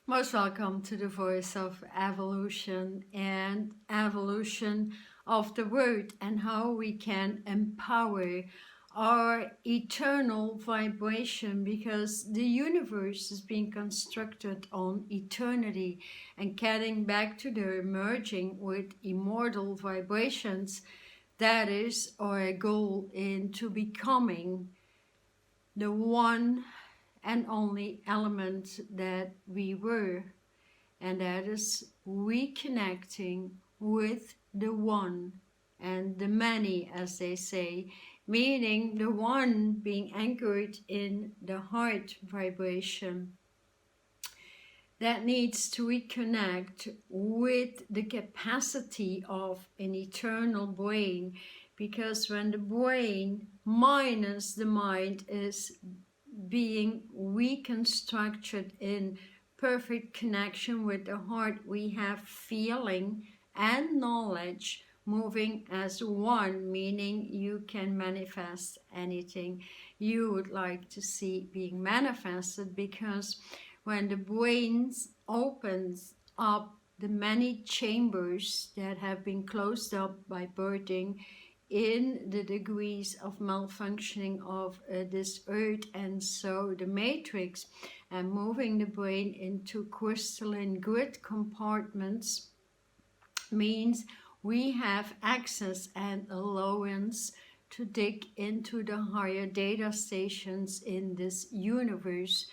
Most welcome to the Voice of Evolution and evolution of the word and how we can empower our eternal vibration, because the universe is being constructed on eternity, and getting back to the merging with immortal vibrations. That is our goal into becoming the one and only element that we were, and that is reconnecting with the one and the many, as they say, meaning the one being anchored in the heart vibration that needs to reconnect with the capacity of an eternal brain, because when the brain minus the mind is being reconstructed in perfect connection with the heart, we have feeling and knowledge moving as one, meaning you can manifest anything you would like to see being manifested, because when the brain opens up the many chambers that have been closed up by birthing in the degrees of malfunctioning of this earth, and so the matrix, and moving the brain into crystalline grid compartments, means we have access and allowance to dig into the higher data stations in this universe.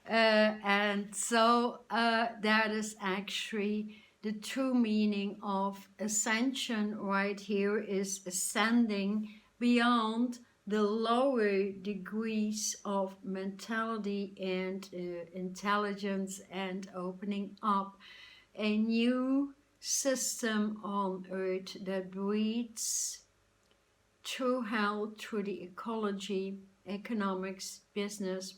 And so that is actually the true meaning of ascension right here, is ascending beyond the lower degrees of mentality and intelligence, and opening up a new system on earth that breathes true health through the ecology, economics, business,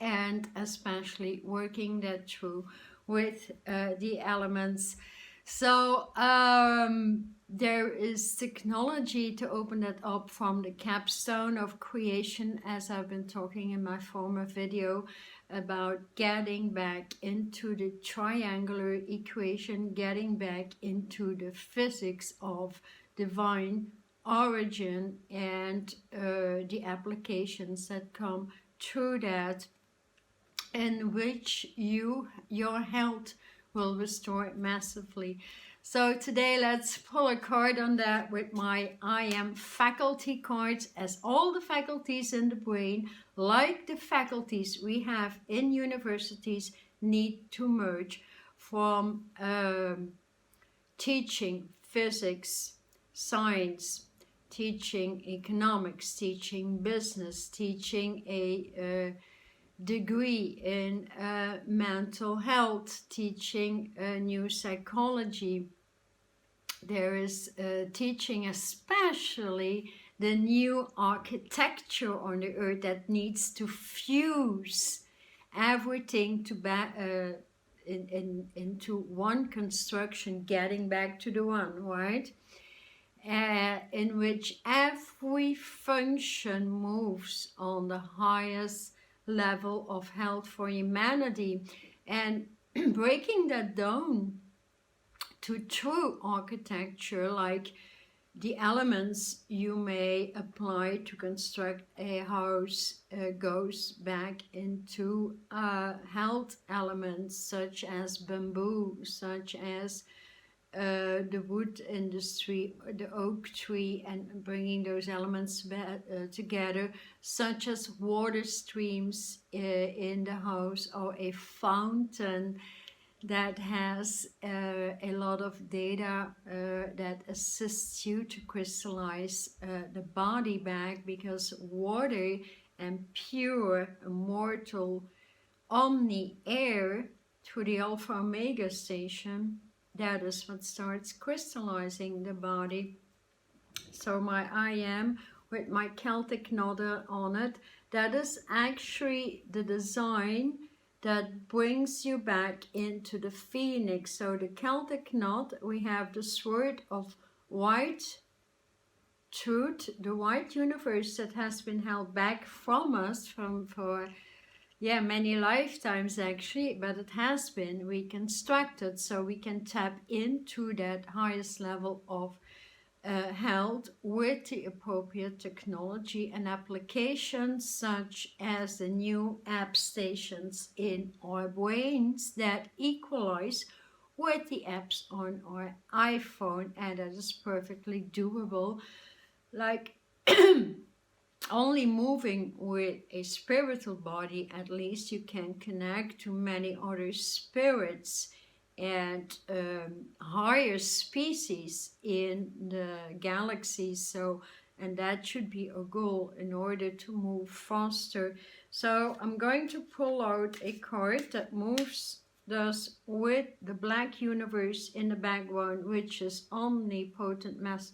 and especially working that through with the elements. So there is technology to open that up from the capstone of creation, as I've been talking in my former video about getting back into the triangular equation, getting back into the physics of divine origin, and the applications that come through that, in which your health will restore massively. So today let's pull a card on that with my I Am faculty cards, as all the faculties in the brain, like the faculties we have in universities, need to merge from teaching physics, science, teaching economics, teaching business, teaching a degree in mental health, teaching new psychology. There is teaching especially the new architecture on the earth that needs to fuse everything to into one construction, getting back to the one, right? In which every function moves on the highest level of health for humanity, and breaking that down to true architecture, like the elements you may apply to construct a house goes back into health elements such as bamboo, such as the wood industry, the oak tree, and bringing those elements together, such as water streams in the house, or a fountain that has a lot of data that assists you to crystallize the body back, because water and pure, immortal, omni air through the Alpha Omega station, that is what starts crystallizing the body. So my I Am with my Celtic knot on it, that is actually the design that brings you back into the phoenix. So the Celtic knot, we have the sword of white truth, the white universe that has been held back from us for yeah, many lifetimes actually, but it has been reconstructed so we can tap into that highest level of health with the appropriate technology and applications such as the new app stations in our brains that equalize with the apps on our iPhone, and that is perfectly doable. Like only moving with a spiritual body, at least you can connect to many other spirits and higher species in the galaxy. So, and that should be a goal in order to move faster. So I'm going to pull out a card that moves thus with the black universe in the background, which is omnipotent mass,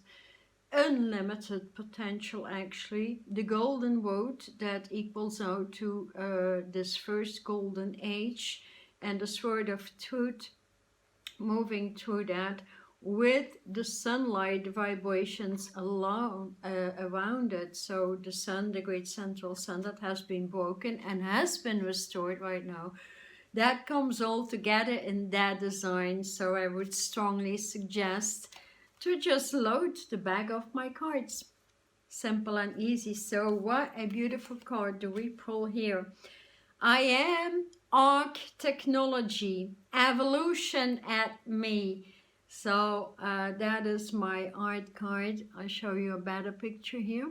unlimited potential actually, the golden road that equals out to this first golden age, and the sword of truth moving through that with the sunlight vibrations around it. So the sun, the great central sun that has been broken and has been restored right now, that comes all together in that design. So I would strongly suggest to just load the bag of my cards. Simple and easy. So what a beautiful card do we pull here. I am Arc Technology, Evolution at Me. So that is my art card. I'll show you a better picture here.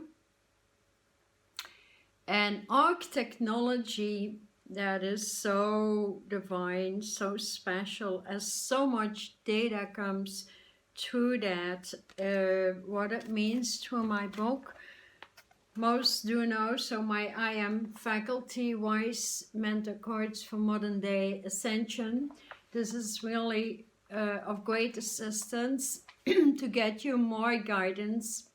And Arc Technology, that is so divine, so special, as so much data comes to that, what it means to my book. Most do know, so my I Am Faculty Wise Mentor Cards for Modern Day Ascension. This is really of great assistance to get you more guidance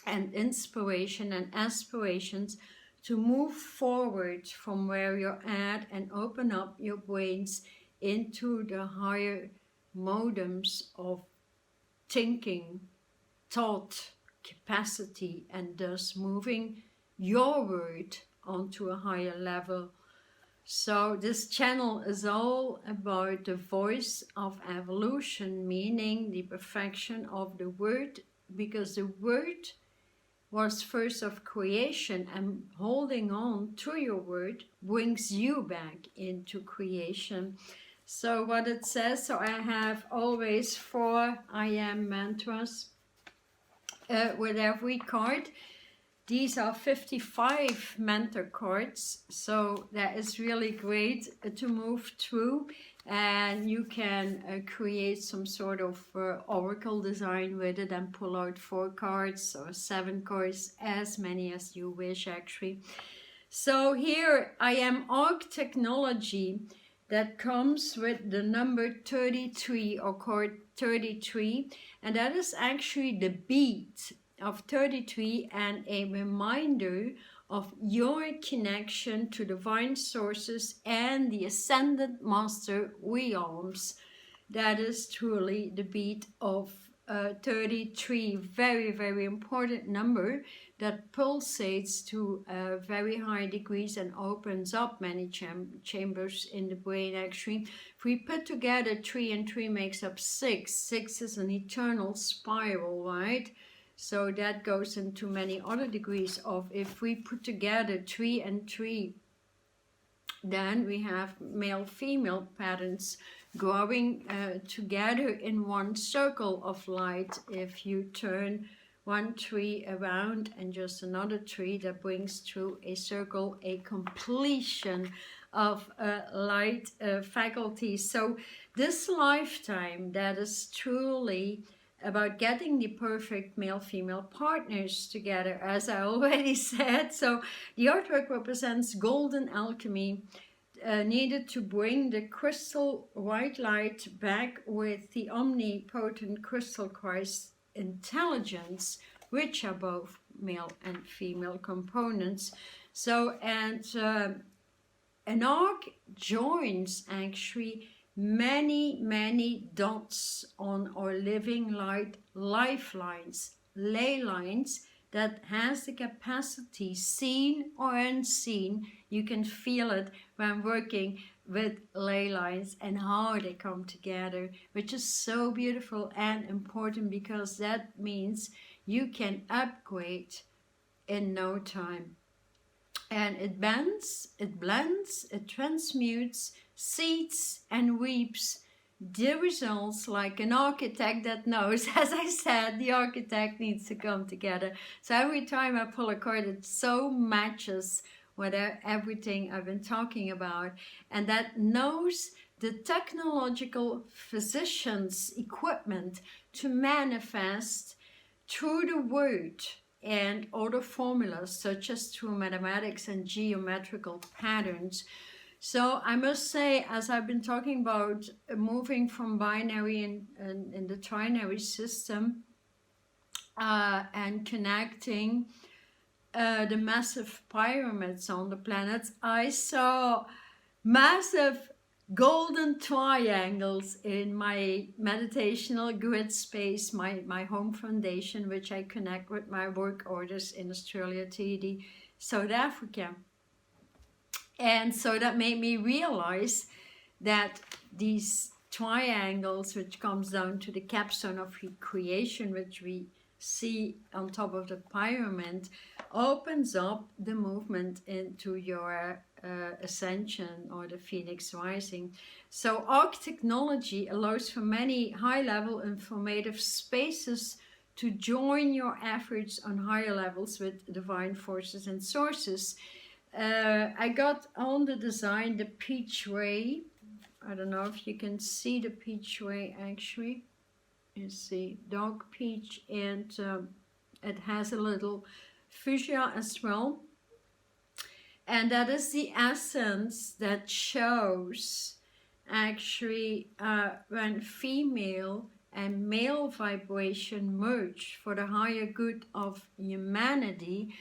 and inspiration and aspirations to move forward from where you're at and open up your brains into the higher modems of thinking, thought, capacity, and thus moving your word onto a higher level. So this channel is all about the voice of evolution, meaning the perfection of the word, because the word was first of creation, and holding on to your word brings you back into creation. So what it says, so I have always 4 I Am mantras with every card. These are 55 mentor cards, so that is really great to move through, and you can create some sort of oracle design with it and pull out 4 cards or 7 cards, as many as you wish actually. So here I am Arc Technology, that comes with the number 33 or card 33, and that is actually the beat of 33 and a reminder of your connection to divine sources and the ascended master realms. That is truly the beat of 33, very, very important number that pulsates to very high degrees and opens up many chambers in the brain actually. If we put together 3 and 3 makes up 6. 6 is an eternal spiral, right? So that goes into many other degrees of, if we put together 3 and 3, then we have male-female patterns growing together in one circle of light. If you turn 1 tree around and just another tree, that brings through a circle a completion of light faculty. So this lifetime, that is truly about getting the perfect male-female partners together, as I already said. So the artwork represents golden alchemy needed to bring the crystal white light back with the omnipotent crystal Christ intelligence, which are both male and female components. So, and an arc joins actually many dots on our living light lifelines, ley lines, that has the capacity, seen or unseen, you can feel it when working with ley lines and how they come together, which is so beautiful and important, because that means you can upgrade in no time. And it bends, it blends, it transmutes, seeds and weeps the results like an architect that knows. As I said, the architect needs to come together. So every time I pull a card, it so matches with everything I've been talking about, and that knows the technological physician's equipment to manifest through the word and other formulas, such as through mathematics and geometrical patterns. So I must say, as I've been talking about moving from binary in the trinary system and connecting the massive pyramids on the planets, I saw massive golden triangles in my meditational grid space, my home foundation, which I connect with my work orders in Australia, Tahiti, South Africa. And so that made me realize that these triangles, which comes down to the capstone of creation, which we see on top of the pyramid, opens up the movement into your ascension or the phoenix rising. So arc technology allows for many high-level informative spaces to join your efforts on higher levels with divine forces and sources. I got on the design the peach ray. I don't know if you can see the peach ray actually. You see dark peach, and it has a little fuchsia as well. And that is the essence that shows actually when female and male vibration merge for the higher good of humanity.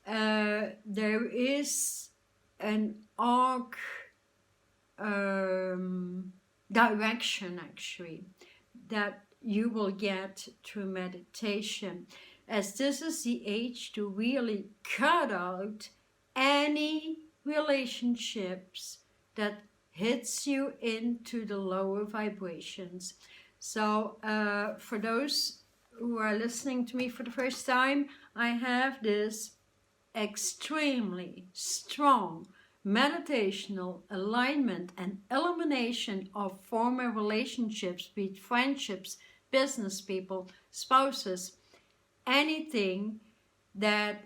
There is an arc direction actually that you will get through meditation, as this is the age to really cut out any relationships that hits you into the lower vibrations. So for those who are listening to me for the first time, I have this extremely strong meditational alignment and elimination of former relationships, be it friendships, business people, spouses, anything that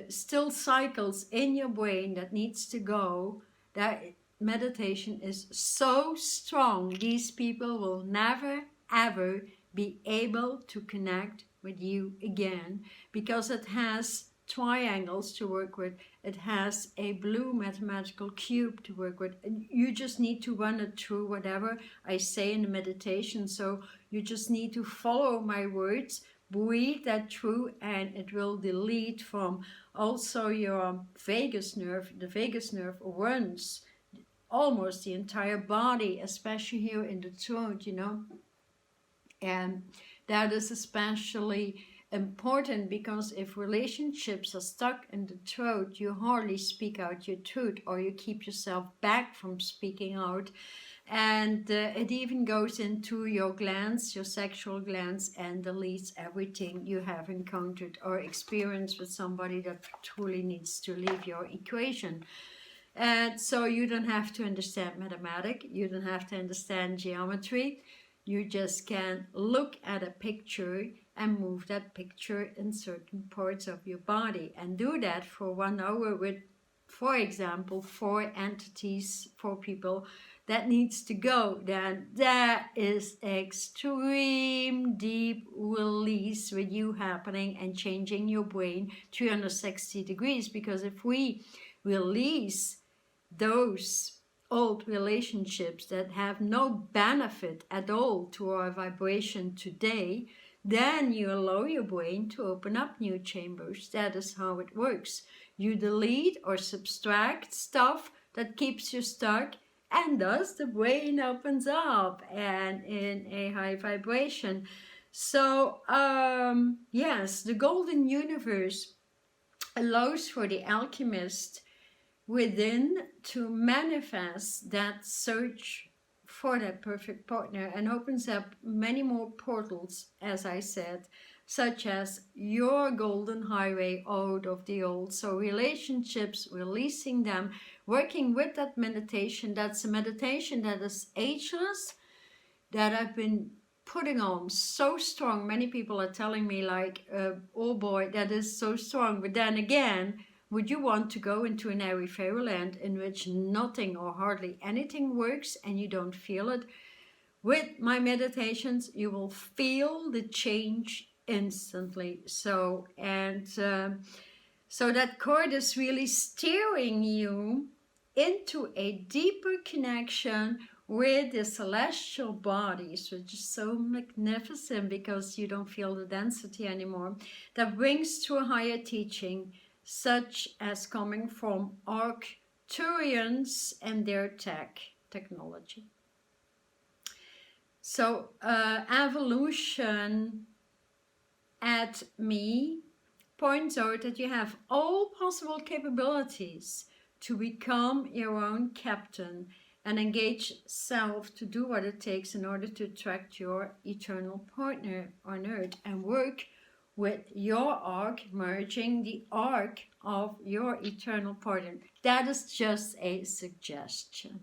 still cycles in your brain that needs to go. That meditation is so strong, these people will never ever be able to connect with you again, because it has triangles to work with, it has a blue mathematical cube to work with, and you just need to run it through whatever I say in the meditation. So you just need to follow my words, breathe that through, and it will delete from also your vagus nerve. The vagus nerve runs almost the entire body, especially here in the throat, you know, and that is especially important, because if relationships are stuck in the throat, you hardly speak out your truth, or you keep yourself back from speaking out. And it even goes into your glands, your sexual glands, and deletes everything you have encountered or experienced with somebody that truly needs to leave your equation. And so you don't have to understand mathematics, you don't have to understand geometry, you just can look at a picture and move that picture in certain parts of your body, and do that for 1 hour with, for example, 4 entities, 4 people that needs to go. Then that is extreme deep release with you happening and changing your brain 360 degrees. Because if we release those old relationships that have no benefit at all to our vibration today, then you allow your brain to open up new chambers. That is how it works. You delete or subtract stuff that keeps you stuck, and thus the brain opens up and in a high vibration. So, yes, the golden universe allows for the alchemist within to manifest that search for that perfect partner, and opens up many more portals, as I said, such as your golden highway out of the old. So relationships, releasing them, working with that meditation. That's a meditation that is ageless, that I've been putting on so strong. Many people are telling me like, oh boy, that is so strong. But then again, would you want to go into an airy fairyland in which nothing or hardly anything works and you don't feel it? With my meditations, you will feel the change instantly. So that cord is really steering you into a deeper connection with the celestial bodies, which is so magnificent because you don't feel the density anymore. That brings to a higher teaching, such as coming from Arcturians and their technology. So evolution at me points out that you have all possible capabilities to become your own captain and engage self to do what it takes in order to attract your eternal partner on earth, and work with your arc, merging the arc of your eternal partner. That is just a suggestion.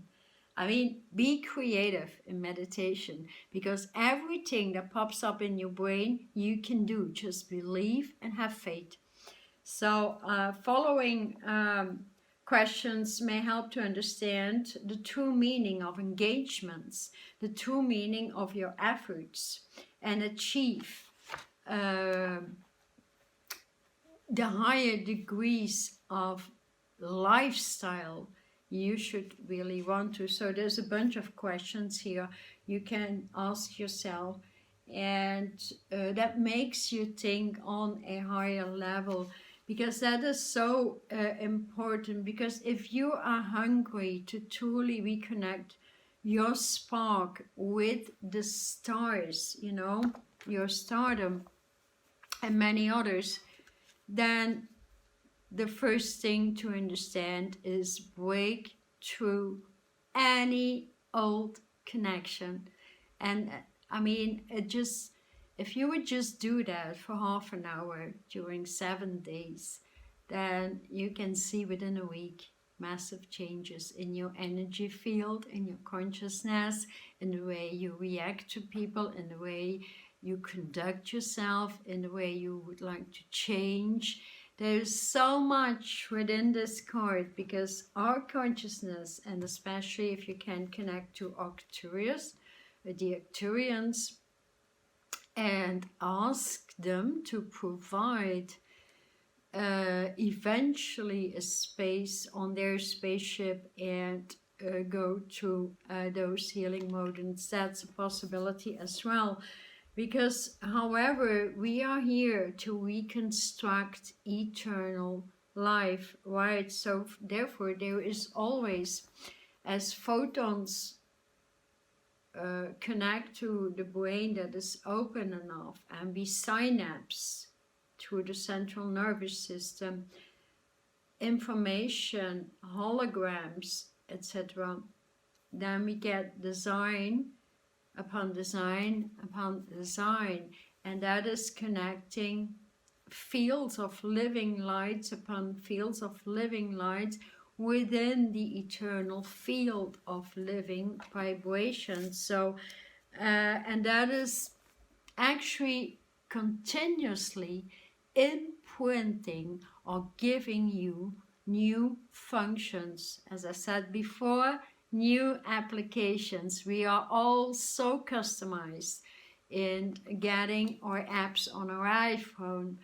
I mean, be creative in meditation, because everything that pops up in your brain, you can do. Just believe and have faith. So following questions may help to understand the true meaning of engagements, the true meaning of your efforts, and achieve the higher degrees of lifestyle you should really want to. So there's a bunch of questions here you can ask yourself, and that makes you think on a higher level, because that is so important. Because if you are hungry to truly reconnect your spark with the stars, you know, your stardom and many others, then the first thing to understand is break through any old connection. And I mean, if you would just do that for half an hour during 7 days, then you can see within a week massive changes in your energy field, in your consciousness, in the way you react to people, in the way you conduct yourself, in the way you would like to change. There's so much within this card, because our consciousness, and especially if you can connect to Arcturus, the Arcturians, and ask them to provide eventually a space on their spaceship and go to those healing modes. That's a possibility as well. Because, however, we are here to reconstruct eternal life, right? So, therefore, there is always, as photons connect to the brain that is open enough, and we synapse through the central nervous system, information, holograms, etc., then we get design upon design upon design, and that is connecting fields of living lights upon fields of living lights within the eternal field of living vibrations. So and that is actually continuously imprinting or giving you new functions. As I said before, new applications. We are all so customized in getting our apps on our iPhone.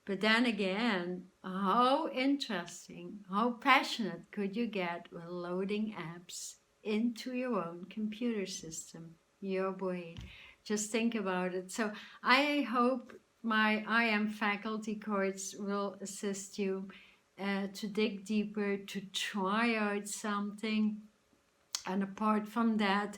But then again, how interesting, how passionate could you get with loading apps into your own computer system, your brain? Just think about it. So I hope my I Am faculty cards will assist you to dig deeper, to try out something. And apart from that,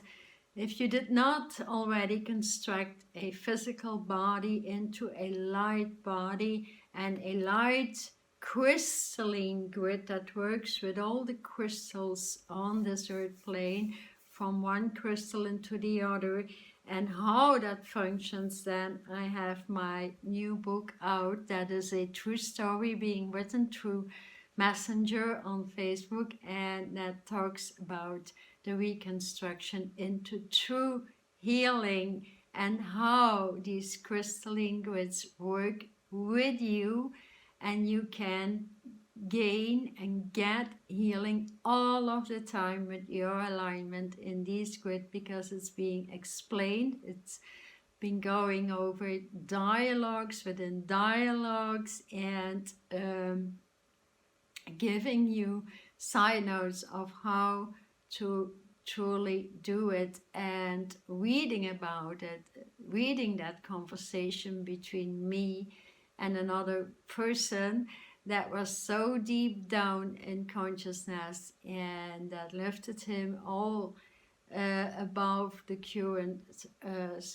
If you did not already construct a physical body into a light body and a light crystalline grid that works with all the crystals on this earth plane, from one crystal into the other, and how that functions, then I have my new book out that is a true story being written through Messenger on Facebook, and that talks about the reconstruction into true healing and how these crystalline grids work with you, and you can gain and get healing all of the time with your alignment in these grid, because it's being explained. It's been going over dialogues within dialogues, and giving you side notes of how to truly do it, and reading about it, reading that conversation between me and another person that was so deep down in consciousness, and that lifted him all above the current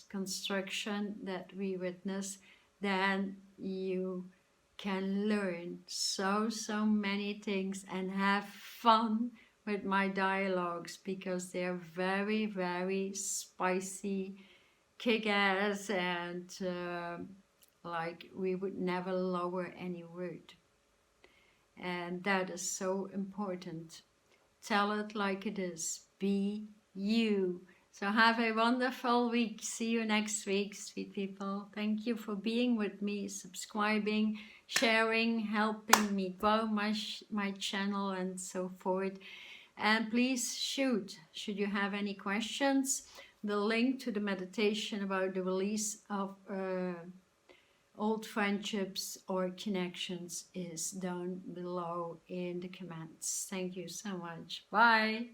construction that we witness. Then you can learn so many things and have fun with my dialogues, because they're very spicy, kick-ass, and like we would never lower any word. And that is so important. Tell it like it is. Be you. So have a wonderful week. See you next week, sweet people. Thank you for being with me, subscribing, sharing, helping me grow my channel and so forth. And please should you have any questions, the link to the meditation about the release of old friendships or connections is down below in the comments. Thank you so much. Bye.